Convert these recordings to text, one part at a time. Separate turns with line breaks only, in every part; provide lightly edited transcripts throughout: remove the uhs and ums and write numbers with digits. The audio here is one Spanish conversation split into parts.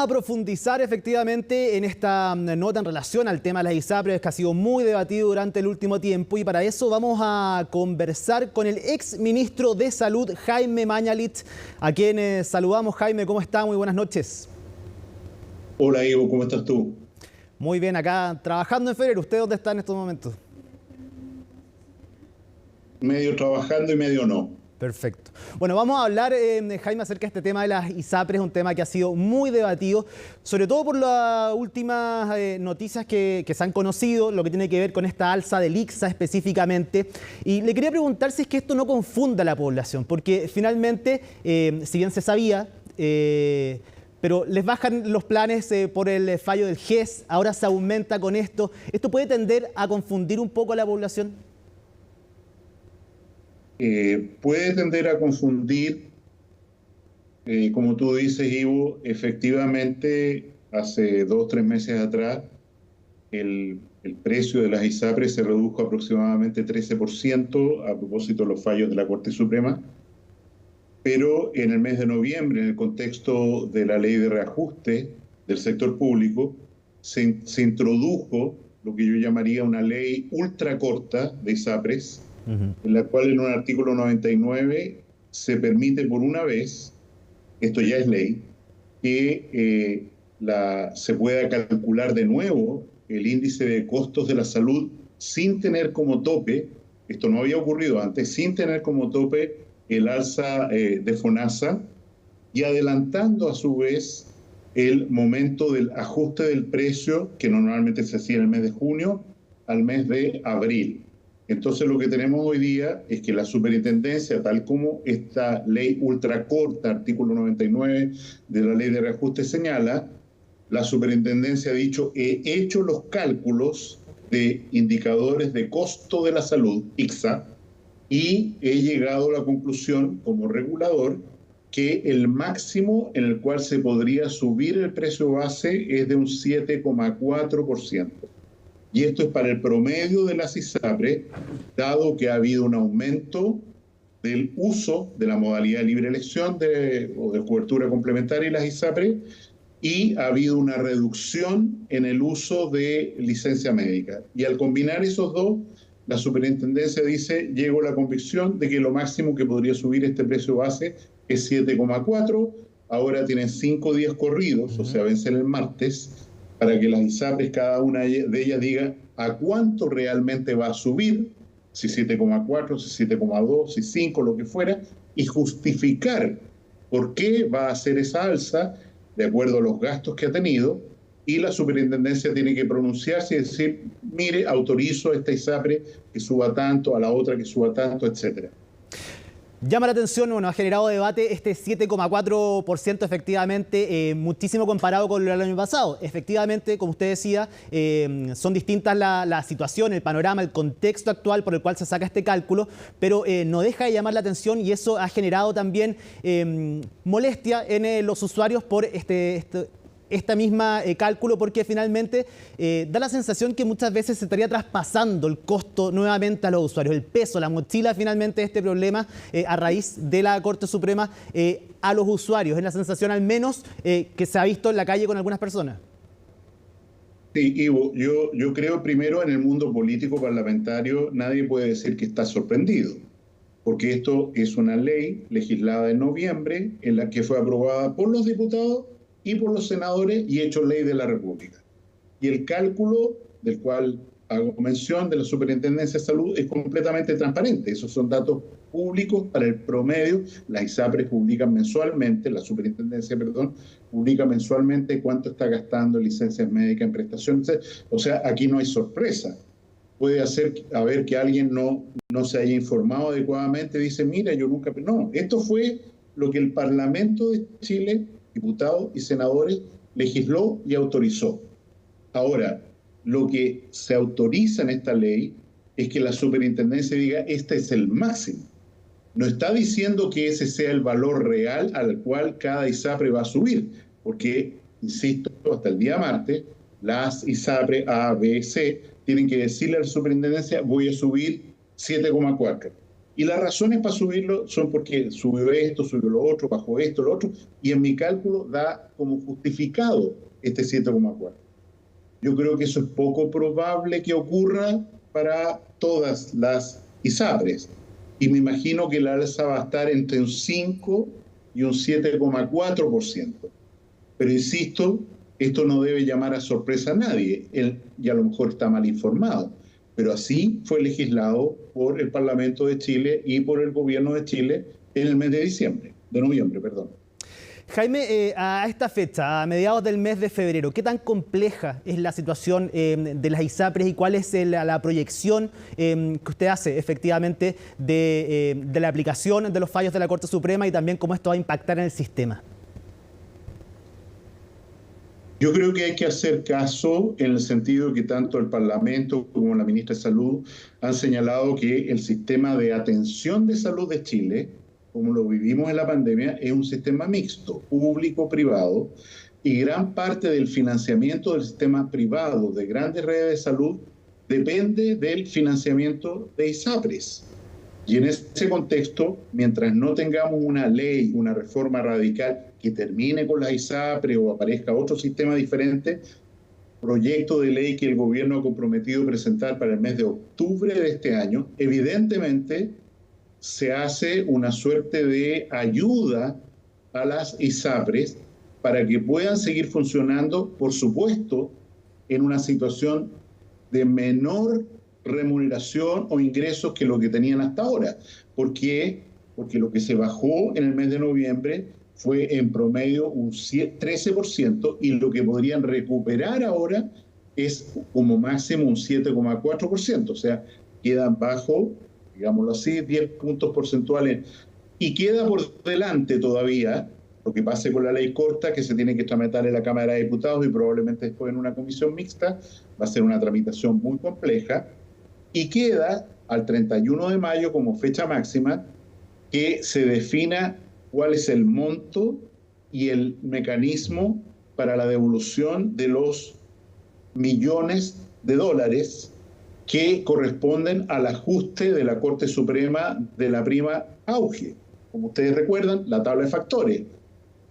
a profundizar efectivamente en esta nota en relación al tema de las ISAPRES, que ha sido muy debatido durante el último tiempo, y para eso vamos a conversar con el ex ministro de Salud, Jaime Mañalich, a quien saludamos. Jaime, ¿cómo está? Muy buenas noches.
Hola Ivo, ¿cómo estás tú?
Muy bien, acá trabajando en febrero. ¿Usted dónde está en estos momentos?
Medio trabajando y medio no.
Perfecto. Bueno, vamos a hablar, Jaime, acerca de este tema de las ISAPRES, un tema que ha sido muy debatido, sobre todo por las últimas noticias que se han conocido, lo que tiene que ver con esta alza del ICSA específicamente. Y le quería preguntar si es que esto no confunda a la población, porque finalmente, si bien se sabía, pero les bajan los planes por el fallo del GES, ahora se aumenta con esto. ¿Esto puede tender a confundir un poco a la población?
Puede tender a confundir, como tú dices, Ivo. Efectivamente, hace 2 o 3 meses atrás, el precio de las ISAPRES se redujo aproximadamente 13% a propósito de los fallos de la Corte Suprema, pero en el mes de noviembre, en el contexto de la ley de reajuste del sector público, se introdujo lo que yo llamaría una ley ultra corta de ISAPRES, en la cual en un artículo 99 se permite por una vez, esto ya es ley, que se pueda calcular de nuevo el índice de costos de la salud sin tener como tope, esto no había ocurrido antes, sin tener como tope el alza de FONASA, y adelantando a su vez el momento del ajuste del precio, que normalmente se hacía en el mes de junio, al mes de abril. Entonces lo que tenemos hoy día es que la superintendencia, tal como esta ley ultracorta, artículo 99 de la ley de reajuste señala, la superintendencia ha dicho: he hecho los cálculos de indicadores de costo de la salud, ICSA, y he llegado a la conclusión como regulador que el máximo en el cual se podría subir el precio base es de un 7,4%. Y esto es para el promedio de las ISAPRES, dado que ha habido un aumento del uso de la modalidad de libre elección o de cobertura complementaria y las ISAPRES, y ha habido una reducción en el uso de licencia médica. Y al combinar esos dos, la superintendencia dice: llego a la convicción de que lo máximo que podría subir este precio base es 7,4. Ahora tienen 5 días corridos, o sea, vencen el martes, para que las ISAPRES, cada una de ellas, diga a cuánto realmente va a subir, si 7,4, si 7,2, si 5, lo que fuera, y justificar por qué va a hacer esa alza de acuerdo a los gastos que ha tenido. Y la superintendencia tiene que pronunciarse y decir: mire, autorizo a esta ISAPRE que suba tanto, a la otra que suba tanto, etcétera.
Llama la atención, bueno, ha generado debate este 7,4% efectivamente, muchísimo comparado con el año pasado. Efectivamente, como usted decía, son distintas la situación, el panorama, el contexto actual por el cual se saca este cálculo, pero no deja de llamar la atención, y eso ha generado también molestia en los usuarios por esta misma cálculo, porque finalmente da la sensación que muchas veces se estaría traspasando el costo nuevamente a los usuarios, el peso, la mochila finalmente de este problema a raíz de la Corte Suprema a los usuarios. Es la sensación al menos que se ha visto en la calle con algunas personas.
Sí, Ivo, yo creo primero en el mundo político parlamentario nadie puede decir que está sorprendido, porque esto es una ley legislada en noviembre, en la que fue aprobada por los diputados y por los senadores y hecho ley de la República. Y el cálculo del cual hago mención de la Superintendencia de Salud es completamente transparente. Esos son datos públicos para el promedio. Las ISAPRES publican mensualmente, la Superintendencia, perdón, publica mensualmente cuánto está gastando en licencias médicas, en prestaciones. O sea, aquí no hay sorpresa. Puede haber que alguien no se haya informado adecuadamente, dice: mira, yo nunca... No, esto fue lo que el Parlamento de Chile, diputados y senadores, legisló y autorizó. Ahora, lo que se autoriza en esta ley es que la superintendencia diga: este es el máximo. No está diciendo que ese sea el valor real al cual cada ISAPRE va a subir, porque, insisto, hasta el día martes, las ISAPRE A, B, C tienen que decirle a la superintendencia: voy a subir 7,4. Y las razones para subirlo son porque subió esto, subió lo otro, bajó esto, lo otro, y en mi cálculo da como justificado este 7,4. Yo creo que eso es poco probable que ocurra para todas las ISAPRES. Y me imagino que la alza va a estar entre un 5 y un 7,4%. Pero insisto, esto no debe llamar a sorpresa a nadie. Él ya a lo mejor está mal informado, pero así fue legislado por el Parlamento de Chile y por el Gobierno de Chile en el mes de noviembre, perdón.
Jaime, a esta fecha, a mediados del mes de febrero, ¿qué tan compleja es la situación de las ISAPRES y cuál es la proyección que usted hace efectivamente de la aplicación de los fallos de la Corte Suprema y también cómo esto va a impactar en el sistema?
Yo creo que hay que hacer caso en el sentido que tanto el Parlamento como la ministra de Salud han señalado que el sistema de atención de salud de Chile, como lo vivimos en la pandemia, es un sistema mixto, público-privado, y gran parte del financiamiento del sistema privado de grandes redes de salud depende del financiamiento de ISAPRES. Y en ese contexto, mientras no tengamos una ley, una reforma radical que termine con las ISAPRES o aparezca otro sistema diferente, proyecto de ley que el gobierno ha comprometido presentar para el mes de octubre de este año, evidentemente se hace una suerte de ayuda a las ISAPRES para que puedan seguir funcionando, por supuesto, en una situación de menor remuneración o ingresos que lo que tenían hasta ahora. ¿Por qué? Porque lo que se bajó en el mes de noviembre fue en promedio un 13% y lo que podrían recuperar ahora es como máximo un 7,4%. O sea, quedan bajo, digámoslo así, 10 puntos porcentuales. Y queda por delante todavía lo que pase con la ley corta, que se tiene que tramitar en la Cámara de Diputados y probablemente después en una comisión mixta. Va a ser una tramitación muy compleja. Y queda al 31 de mayo como fecha máxima que se defina cuál es el monto y el mecanismo para la devolución de los millones de dólares que corresponden al ajuste de la Corte Suprema de la prima auge. Como ustedes recuerdan, la tabla de factores.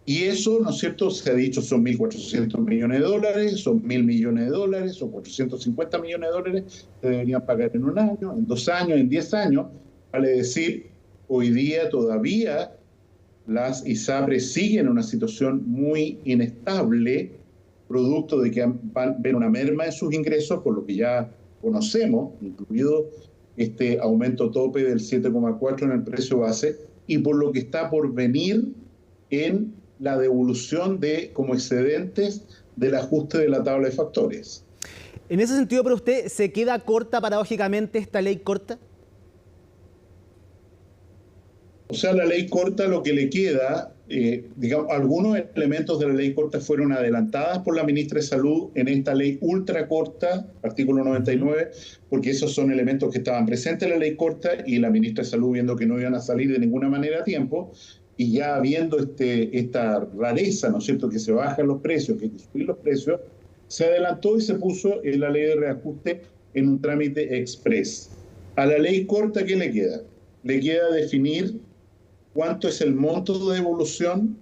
Y eso, ¿no es cierto?, se ha dicho son 1.400 millones de dólares, son 1.000 millones de dólares, son 450 millones de dólares, se deberían pagar en un año, en 2 años, en 10 años. Vale decir, hoy día todavía las ISAPRES siguen en una situación muy inestable, producto de que van a ver una merma en sus ingresos, por lo que ya conocemos, incluido este aumento tope del 7,4 en el precio base, y por lo que está por venir en la devolución de como excedentes del ajuste de la tabla de factores.
En ese sentido, ¿para usted se queda corta paradójicamente esta ley corta?
O sea, la ley corta lo que le queda, digamos, algunos elementos de la ley corta fueron adelantadas por la ministra de Salud en esta ley ultra corta, artículo 99, porque esos son elementos que estaban presentes en la ley corta y la ministra de Salud, viendo que no iban a salir de ninguna manera a tiempo, y ya viendo esta rareza, ¿no es cierto?, que se bajan los precios, que hay que subir los precios, se adelantó y se puso en la ley de reajuste en un trámite express. A la ley corta, ¿qué le queda? Le queda definir cuánto es el monto de devolución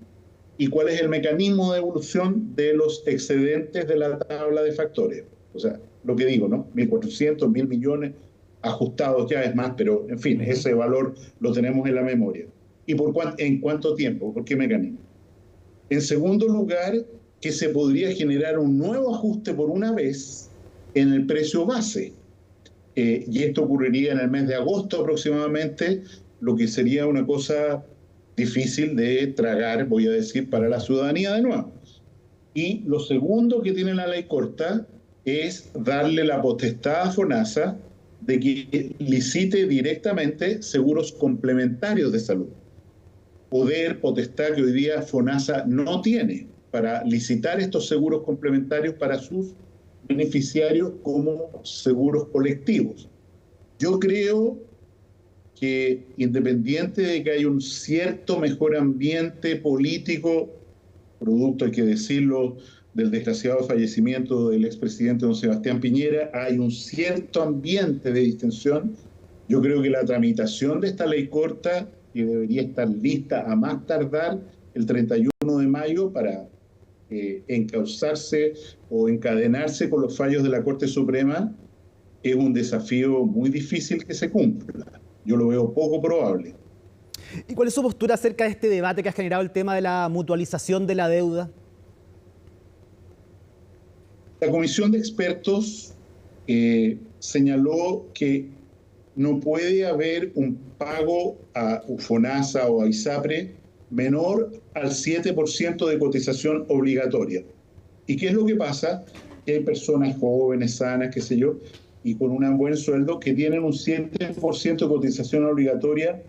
y cuál es el mecanismo de devolución de los excedentes de la tabla de factores. O sea, lo que digo, ¿no? 1.400, 1.000 millones, ajustados ya es más, pero en fin, ese valor lo tenemos en la memoria. ¿Y en cuánto tiempo? ¿Por qué mecanismo? En segundo lugar, que se podría generar un nuevo ajuste por una vez en el precio base. Y esto ocurriría en el mes de agosto aproximadamente, lo que sería una cosa difícil de tragar, voy a decir, para la ciudadanía de nuevo. Y lo segundo que tiene la ley corta es darle la potestad a FONASA de que licite directamente seguros complementarios de salud. Poder, potestad que hoy día FONASA no tiene para licitar estos seguros complementarios para sus beneficiarios como seguros colectivos. Yo creo que independiente de que hay un cierto mejor ambiente político, producto, hay que decirlo, del desgraciado fallecimiento del expresidente don Sebastián Piñera, hay un cierto ambiente de distensión. Yo creo que la tramitación de esta ley corta, que debería estar lista a más tardar el 31 de mayo para encauzarse o encadenarse con los fallos de la Corte Suprema, es un desafío muy difícil que se cumpla. Yo lo veo poco probable.
¿Y cuál es su postura acerca de este debate que ha generado el tema de la mutualización de la deuda?
La comisión de expertos señaló que no puede haber un pago a FONASA o a ISAPRE menor al 7% de cotización obligatoria. ¿Y qué es lo que pasa? Que hay personas jóvenes, sanas, qué sé yo, y con un buen sueldo que tienen un 7% de cotización obligatoria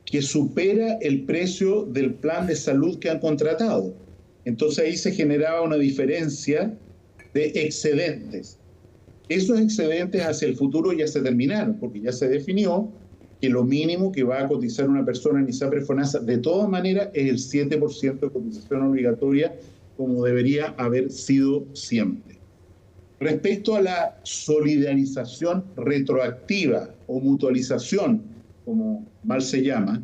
que supera el precio del plan de salud que han contratado. Entonces ahí se generaba una diferencia de excedentes. Esos excedentes hacia el futuro ya se terminaron, porque ya se definió que lo mínimo que va a cotizar una persona en ISAPRE FONASA de todas maneras es el 7% de cotización obligatoria, como debería haber sido siempre. Respecto a la solidarización retroactiva o mutualización, como mal se llama,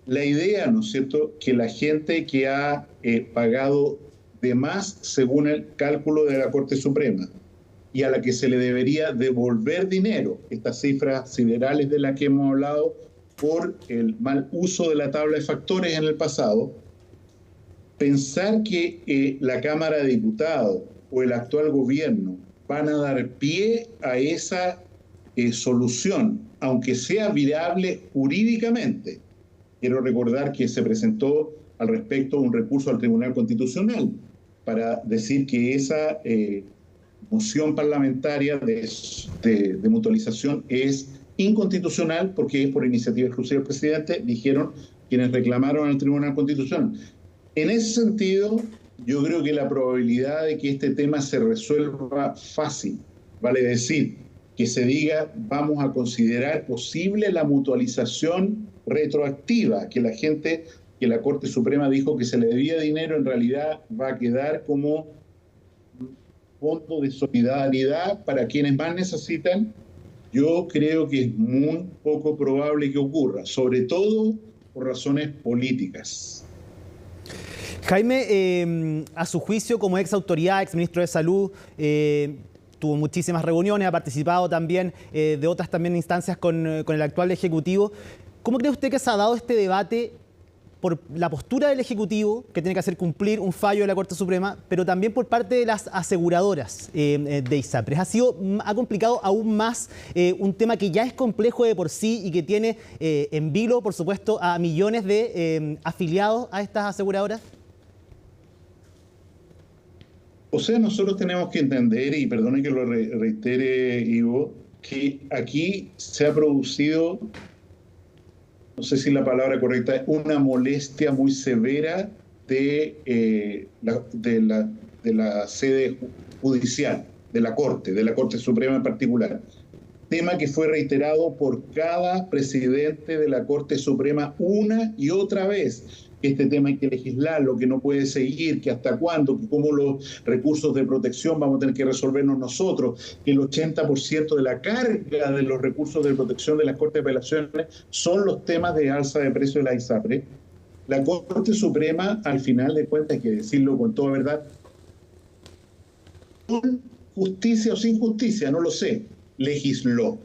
la idea, ¿no es cierto?, que la gente que ha pagado de más según el cálculo de la Corte Suprema y a la que se le debería devolver dinero, estas cifras siderales de las que hemos hablado, por el mal uso de la tabla de factores en el pasado, pensar que la Cámara de Diputados o el actual gobierno van a dar pie a esa solución, aunque sea viable jurídicamente. Quiero recordar que se presentó al respecto un recurso al Tribunal Constitucional para decir que esa moción parlamentaria de mutualización es inconstitucional porque es por iniciativa exclusiva del presidente, dijeron quienes reclamaron al Tribunal Constitucional. En ese sentido, yo creo que la probabilidad de que este tema se resuelva fácil, vale decir, que se diga vamos a considerar posible la mutualización retroactiva, que la gente, que la Corte Suprema dijo que se le debía dinero, en realidad va a quedar como fondo de solidaridad para quienes más necesitan. Yo creo que es muy poco probable que ocurra, sobre todo por razones políticas.
Jaime, a su juicio, como ex autoridad, ex ministro de Salud, tuvo muchísimas reuniones, ha participado también de otras también instancias con el actual Ejecutivo. ¿Cómo cree usted que se ha dado este debate por la postura del Ejecutivo, que tiene que hacer cumplir un fallo de la Corte Suprema, pero también por parte de las aseguradoras de ISAPRE? Ha complicado aún más un tema que ya es complejo de por sí y que tiene en vilo, por supuesto, a millones de afiliados a estas aseguradoras?
O sea, nosotros tenemos que entender, y perdone que lo reitere, Ivo, que aquí se ha producido, no sé si la palabra correcta es, una molestia muy severa de la sede judicial, de la Corte Suprema en particular. Tema que fue reiterado por cada presidente de la Corte Suprema una y otra vez. Este tema hay que legislarlo, que no puede seguir, que hasta cuándo, que cómo los recursos de protección vamos a tener que resolvernos nosotros, que el 80% de la carga de los recursos de protección de las Cortes de Apelaciones son los temas de alza de precio de la ISAPRE. La Corte Suprema, al final de cuentas, hay que decirlo con toda verdad, con justicia o sin justicia, no lo sé, legisló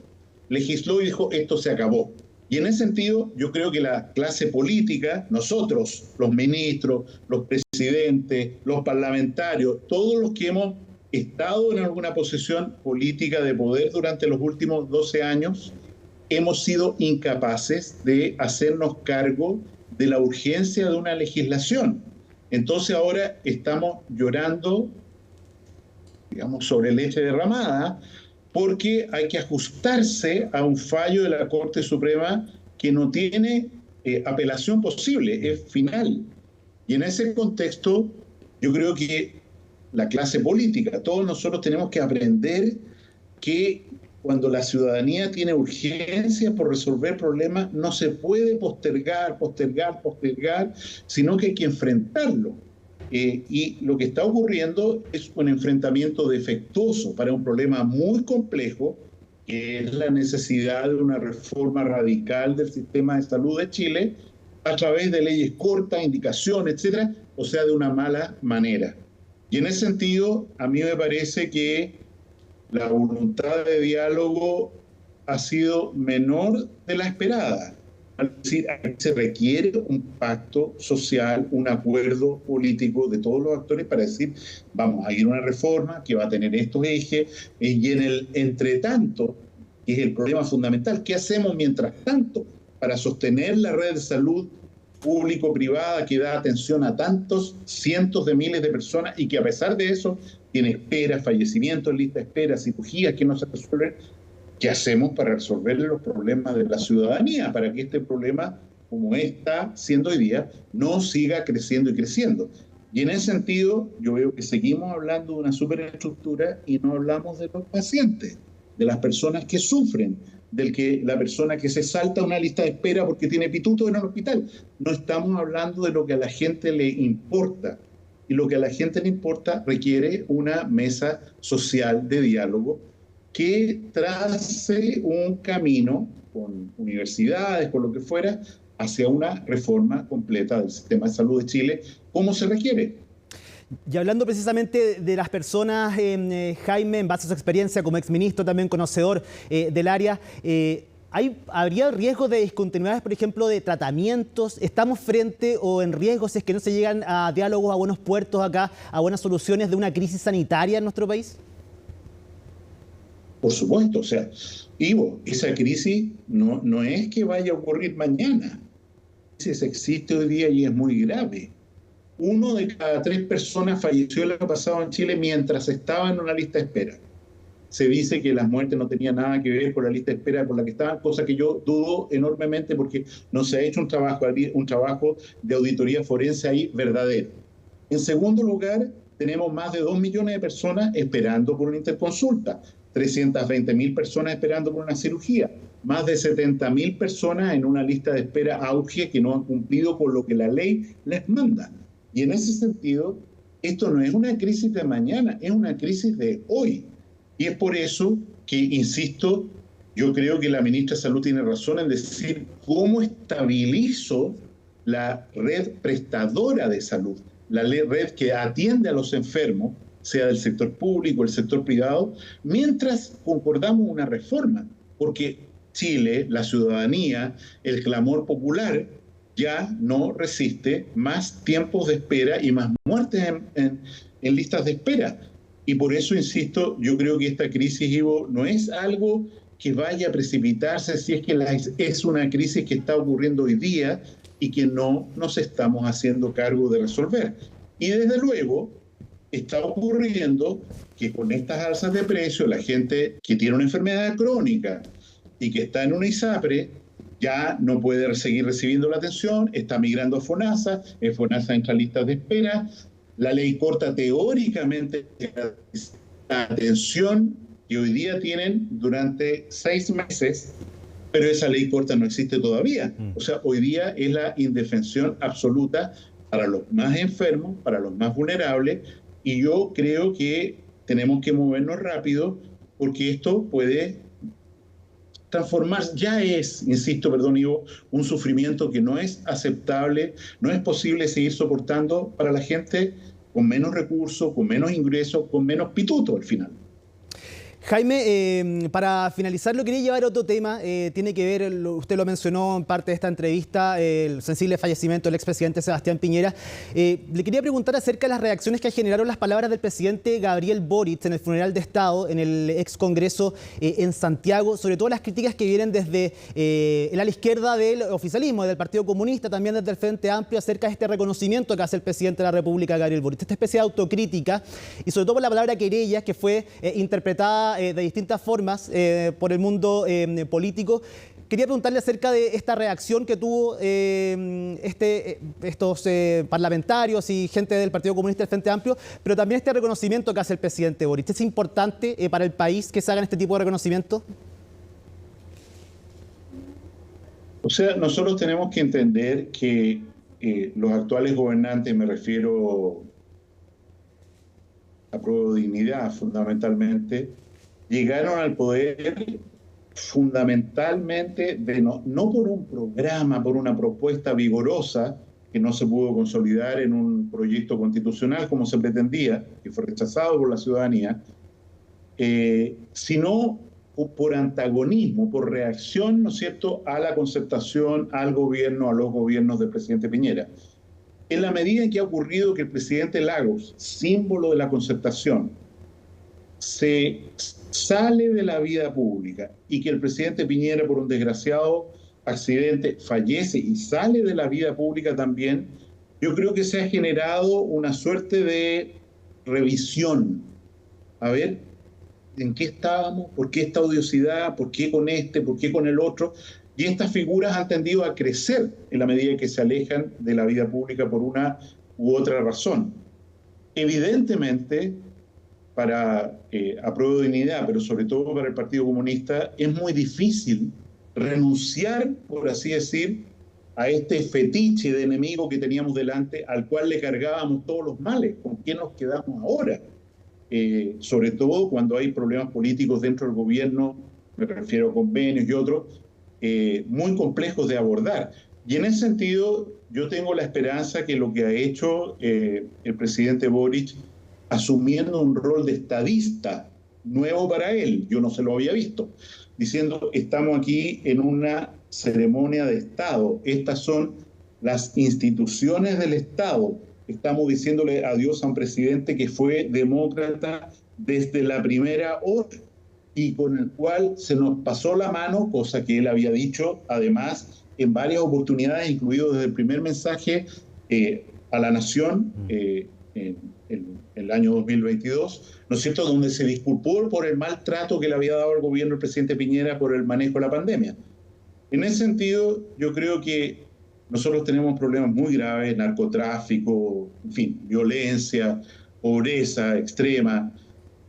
y dijo esto se acabó. Y en ese sentido, yo creo que la clase política, nosotros, los ministros, los presidentes, los parlamentarios, todos los que hemos estado en alguna posición política de poder durante los últimos 12 años, hemos sido incapaces de hacernos cargo de la urgencia de una legislación. Entonces ahora estamos llorando, digamos, sobre leche derramada, porque hay que ajustarse a un fallo de la Corte Suprema que no tiene apelación posible, es final. Y en ese contexto, yo creo que la clase política, todos nosotros tenemos que aprender que cuando la ciudadanía tiene urgencia por resolver problemas, no se puede postergar, sino que hay que enfrentarlo. Y lo que está ocurriendo es un enfrentamiento defectuoso para un problema muy complejo que es la necesidad de una reforma radical del sistema de salud de Chile a través de leyes cortas, indicaciones, etcétera, o sea, de una mala manera. Y en ese sentido, a mí me parece que la voluntad de diálogo ha sido menor de la esperada. Es decir, se requiere un pacto social, un acuerdo político de todos los actores para decir, vamos a ir a una reforma que va a tener estos ejes, y en el entretanto, que es el problema fundamental, ¿qué hacemos mientras tanto para sostener la red de salud público-privada que da atención a tantos cientos de miles de personas y que a pesar de eso tiene esperas, fallecimientos, lista de espera, cirugías que no se resuelven? ¿Qué hacemos para resolver los problemas de la ciudadanía? Para que este problema, como está siendo hoy día, no siga creciendo y creciendo. Y en ese sentido, yo veo que seguimos hablando de una superestructura y no hablamos de los pacientes, de las personas que sufren, la persona que se salta una lista de espera porque tiene pituto en el hospital. No estamos hablando de lo que a la gente le importa. Y lo que a la gente le importa requiere una mesa social de diálogo que trace un camino con universidades, con lo que fuera, hacia una reforma completa del sistema de salud de Chile, como se requiere.
Y hablando precisamente de las personas, Jaime, en base a su experiencia como exministro, también conocedor del área, ¿habría riesgo de discontinuidades, por ejemplo, de tratamientos? ¿Estamos frente o en riesgo, si es que no se llegan a diálogos, a buenos puertos acá, a buenas soluciones de una crisis sanitaria en nuestro país?
Por supuesto, o sea, Ivo, esa crisis no es que vaya a ocurrir mañana. La crisis existe hoy día y es muy grave. 1 de cada 3 personas falleció el año pasado en Chile mientras estaba en una lista de espera. Se dice que las muertes no tenían nada que ver con la lista de espera con la que estaban, cosa que yo dudo enormemente porque no se ha hecho un trabajo de auditoría forense ahí verdadero. En segundo lugar, tenemos más de 2 millones de personas esperando por una interconsulta, 320.000 personas esperando por una cirugía, más de 70.000 personas en una lista de espera auge que no han cumplido con lo que la ley les manda. Y en ese sentido, esto no es una crisis de mañana, es una crisis de hoy. Y es por eso que, insisto, yo creo que la ministra de Salud tiene razón en decir cómo estabilizo la red prestadora de salud, la red que atiende a los enfermos, sea del sector público o el sector privado, mientras concordamos una reforma, porque Chile, la ciudadanía, el clamor popular, ya no resiste más tiempos de espera y más muertes en listas de espera. Y por eso, insisto, yo creo que esta crisis, Ivo, no es algo que vaya a precipitarse, si es que es una crisis que está ocurriendo hoy día y que no nos estamos haciendo cargo de resolver. Y desde luego, está ocurriendo que con estas alzas de precios, la gente que tiene una enfermedad crónica y que está en una ISAPRE ya no puede seguir recibiendo la atención, está migrando a FONASA, en FONASA entra en listas de espera, la ley corta teóricamente la atención que hoy día tienen durante 6 meses, pero esa ley corta no existe todavía. O sea, hoy día es la indefensión absoluta para los más enfermos, para los más vulnerables, y yo creo que tenemos que movernos rápido porque esto puede transformarse, ya es, insisto, perdón, Ivo, un sufrimiento que no es aceptable, no es posible seguir soportando para la gente con menos recursos, con menos ingresos, con menos pituto al final.
Jaime, para finalizar, lo quería llevar a otro tema. Tiene que ver, usted lo mencionó en parte de esta entrevista, el sensible fallecimiento del expresidente Sebastián Piñera. Le quería preguntar acerca de las reacciones que generaron las palabras del presidente Gabriel Boric en el funeral de Estado en el ex Congreso en Santiago, sobre todo las críticas que vienen desde el ala izquierda del oficialismo, del Partido Comunista, también desde el Frente Amplio, acerca de este reconocimiento que hace el presidente de la República, Gabriel Boric. Esta especie de autocrítica, y sobre todo por la palabra querellas, que fue interpretada de distintas formas por el mundo político. Quería preguntarle acerca de esta reacción que tuvo estos parlamentarios y gente del Partido Comunista del Frente Amplio, pero también este reconocimiento que hace el presidente Boric. ¿Es importante para el país que se hagan este tipo de reconocimientos?
O sea, nosotros tenemos que entender que los actuales gobernantes, me refiero a Prueba de Dignidad fundamentalmente, llegaron al poder fundamentalmente no por un programa, por una propuesta vigorosa que no se pudo consolidar en un proyecto constitucional como se pretendía, que fue rechazado por la ciudadanía, sino por antagonismo, por reacción, ¿no es cierto?, a la concertación, al gobierno, a los gobiernos del presidente Piñera. En la medida en que ha ocurrido que el presidente Lagos, símbolo de la concertación, se sale de la vida pública y que el presidente Piñera, por un desgraciado accidente, fallece y sale de la vida pública también, yo creo que se ha generado una suerte de revisión. A ver, ¿en qué estábamos? ¿Por qué esta odiosidad? ¿Por qué con este? ¿Por qué con el otro? Y estas figuras han tendido a crecer en la medida que se alejan de la vida pública por una u otra razón. Evidentemente, para Apruebo Dignidad, pero sobre todo para el Partido Comunista, es muy difícil renunciar, por así decir, a este fetiche de enemigo que teníamos delante, al cual le cargábamos todos los males. ¿Con quién nos quedamos ahora? Sobre todo cuando hay problemas políticos dentro del gobierno, me refiero a convenios y otros, muy complejos de abordar. Y en ese sentido, yo tengo la esperanza que lo que ha hecho el presidente Boric, asumiendo un rol de estadista nuevo para él, yo no se lo había visto, diciendo, estamos aquí en una ceremonia de Estado, estas son las instituciones del Estado, estamos diciéndole adiós a un presidente que fue demócrata desde la primera hora y con el cual se nos pasó la mano, cosa que él había dicho además en varias oportunidades, incluido desde el primer mensaje a la nación en el año 2022, ¿no es cierto?, donde se disculpó por el maltrato que le había dado al gobierno el presidente Piñera por el manejo de la pandemia. En ese sentido, yo creo que nosotros tenemos problemas muy graves, narcotráfico, en fin, violencia, pobreza extrema,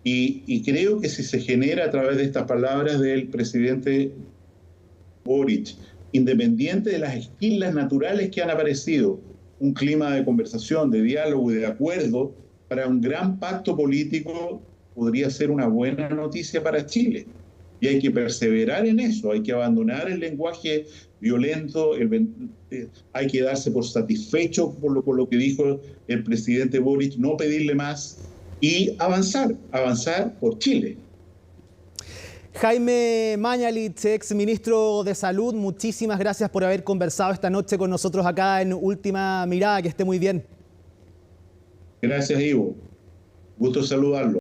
y creo que si se genera a través de estas palabras del presidente Boric, independiente de las esquilas naturales que han aparecido, un clima de conversación, de diálogo y de acuerdo para un gran pacto político podría ser una buena noticia para Chile. Y hay que perseverar en eso, hay que abandonar el lenguaje violento, hay que darse por satisfecho por lo que dijo el presidente Boric, no pedirle más y avanzar por Chile.
Jaime Mañalich, ex ministro de Salud, muchísimas gracias por haber conversado esta noche con nosotros acá en Última Mirada. Que esté muy bien.
Gracias, Ivo. Gusto saludarlo.